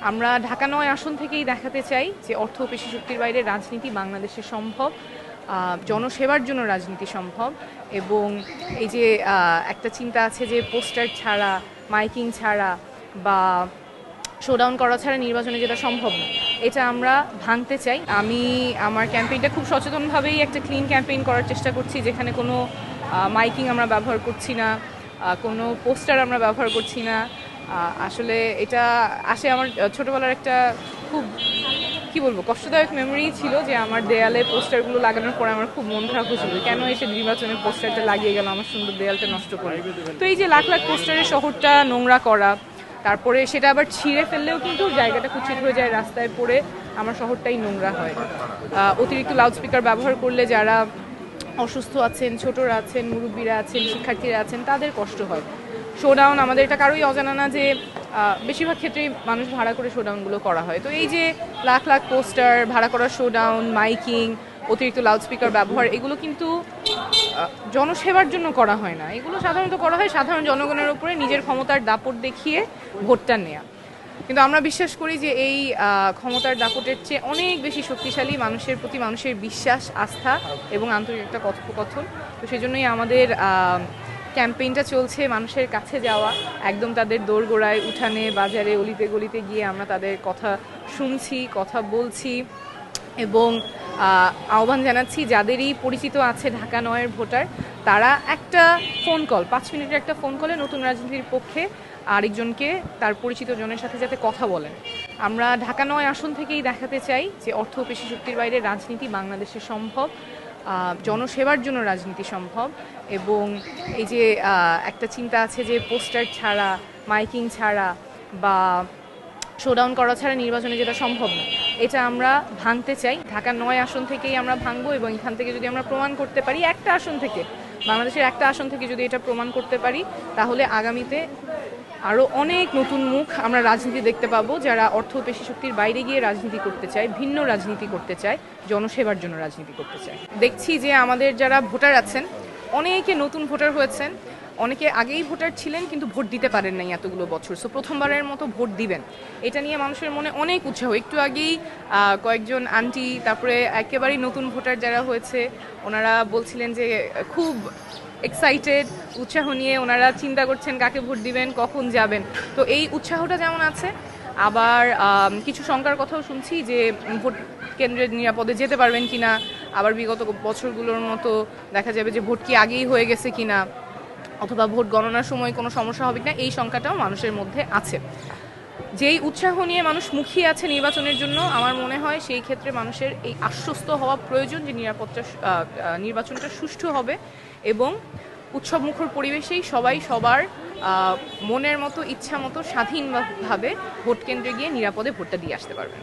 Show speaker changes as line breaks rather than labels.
আমরা ঢাকা ৯ আসন থেকেই দেখাতে চাই যে অর্থ ও পেশি শক্তির বাইরে রাজনীতি বাংলাদেশে সম্ভব, জনসেবার জন্য রাজনীতি সম্ভব। এবং এই যে একটা চিন্তা আছে যে পোস্টার ছাড়া, মাইকিং ছাড়া বা শোডাউন করা ছাড়া নির্বাচনে যেটা সম্ভব না, এটা আমরা ভাঙতে চাই। আমি আমার ক্যাম্পেইনটা খুব সচেতনভাবেই একটা ক্লিন ক্যাম্পেইন করার চেষ্টা করছি, যেখানে কোনো মাইকিং আমরা ব্যবহার করছি না, কোনো পোস্টার আমরা ব্যবহার করছি না। আসলে এটা আসে আমার ছোটোবেলার একটা খুব কি বলবো কষ্টদায়ক মেমোরি ছিল, যে আমার দেয়ালে পোস্টারগুলো লাগানোর পরে আমার খুব মন খারাপ হয়েছিল, কেন এসে নির্বাচনের পোস্টারটা লাগিয়ে গেল আমার সুন্দর দেয়ালটা নষ্ট করে। তো এই যে লাখ লাখ পোস্টারের শহরটা নোংরা করা, তারপরে সেটা আবার ছিঁড়ে ফেললেও কিন্তু জায়গাটা কুচিত হয়ে যায়, রাস্তায় পড়ে আমার শহরটাই নোংরা হয়। অতিরিক্ত লাউডস্পিকার ব্যবহার করলে যারা অসুস্থ আছেন, ছোটরা আছেন, মুরব্বীরা আছেন, শিক্ষার্থীরা আছেন, তাদের কষ্ট হয়। শোডাউন আমাদের এটা কারোই অজানা না যে বেশিরভাগ ক্ষেত্রেই মানুষ ভাড়া করে শোডাউনগুলো করা হয়। তো এই যে লাখ লাখ পোস্টার, ভাড়া করা শোডাউন, মাইকিং, অতিরিক্ত লাউডস্পিকার ব্যবহার, এগুলো কিন্তু জনসেবার জন্য করা হয় না। এগুলো সাধারণত করা হয় সাধারণ জনগণের উপরে নিজের ক্ষমতার দাপট দেখিয়ে ভোটটা নেওয়া। কিন্তু আমরা বিশ্বাস করি যে এই ক্ষমতার দাপটের চেয়ে অনেক বেশি শক্তিশালী মানুষের প্রতি মানুষের বিশ্বাস, আস্থা এবং আন্তরিক একটা কথোপকথন। তো সেই জন্যই আমাদের ক্যাম্পেইনটা চলছে, মানুষের কাছে যাওয়া, একদম তাদের দোরগোড়ায়, উঠানে, বাজারে, অলিতে গলিতে গিয়ে আমরা তাদের কথা শুনছি, কথা বলছি এবং আহ্বান জানাচ্ছি যাদেরই পরিচিত আছে ঢাকা ৯-এর ভোটার, তারা একটা ফোন কল, 5 মিনিটের একটা ফোন কলে নতুন রাজনীতির পক্ষে আরেকজনকে, তার পরিচিত জনের সাথে যাতে কথা বলেন। আমরা ঢাকা ৯ আসন থেকেই দেখাতে চাই যে অর্থ ও পেশি শক্তির বাইরে রাজনীতি বাংলাদেশে সম্ভব, জনসেবার জন্য রাজনীতি সম্ভব। এবং এই যে একটা চিন্তা আছে যে পোস্টার ছাড়া, মাইকিং ছাড়া বা শোডাউন করা ছাড়া নির্বাচনে যেটা সম্ভব না, এটা আমরা ভাঙতে চাই। ঢাকা ৯ আসন থেকেই আমরা ভাঙবো এবং এখান থেকে যদি আমরা প্রমাণ করতে পারি, একটা আসন থেকে, বাংলাদেশের একটা আসন থেকে যদি এটা প্রমাণ করতে পারি, তাহলে আগামীতে আরও অনেক নতুন মুখ আমরা রাজনীতি দেখতে পাবো, যারা অর্থ পেশি শক্তির বাইরে গিয়ে রাজনীতি করতে চায়, ভিন্ন রাজনীতি করতে চায়, জনসেবার জন্য রাজনীতি করতে চায়। দেখছি যে আমাদের যারা ভোটার আছেন, অনেকে নতুন ভোটার হয়েছেন, অনেকে আগেই ভোটার ছিলেন কিন্তু ভোট দিতে পারেন নাই এতগুলো বছর, সো প্রথমবারের মতো ভোট দিবেন, এটা নিয়ে মানুষের মনে অনেক উৎসাহ। একটু আগেই কয়েকজন আন্টি, তারপরে একেবারেই নতুন ভোটার যারা হয়েছে, ওনারা বলছিলেন যে খুব এক্সাইটেড, উৎসাহ নিয়ে ওনারা চিন্তা করছেন কাকে ভোট দিবেন, কখন যাবেন। তো এই উৎসাহটা যেমন আছে, আবার কিছু শঙ্কার কথাও শুনছি যে ভোট কেন্দ্রে নিরাপদে যেতে পারবেন কিনা, আবার বিগত বছরগুলোর মতো দেখা যাবে যে ভোট কি আগেই হয়ে গেছে কিনা, অথবা ভোট গণনার সময় কোনো সমস্যা হবে কিনা, এই শঙ্কাটাও মানুষের মধ্যে আছে। যেই উৎসাহ নিয়ে মানুষ মুখিয়ে আছে নির্বাচনের জন্য, আমার মনে হয় সেই ক্ষেত্রে মানুষের এই আশ্বস্ত হওয়া প্রয়োজন যে নির্বাচনটা সুষ্ঠু হবে এবং উৎসবমুখর পরিবেশেই সবাই সবার মনের মতো, ইচ্ছা মতো, স্বাধীনভাবে ভোট কেন্দ্রে গিয়ে নিরাপদে ভোটটা দিয়ে আসতে পারবেন।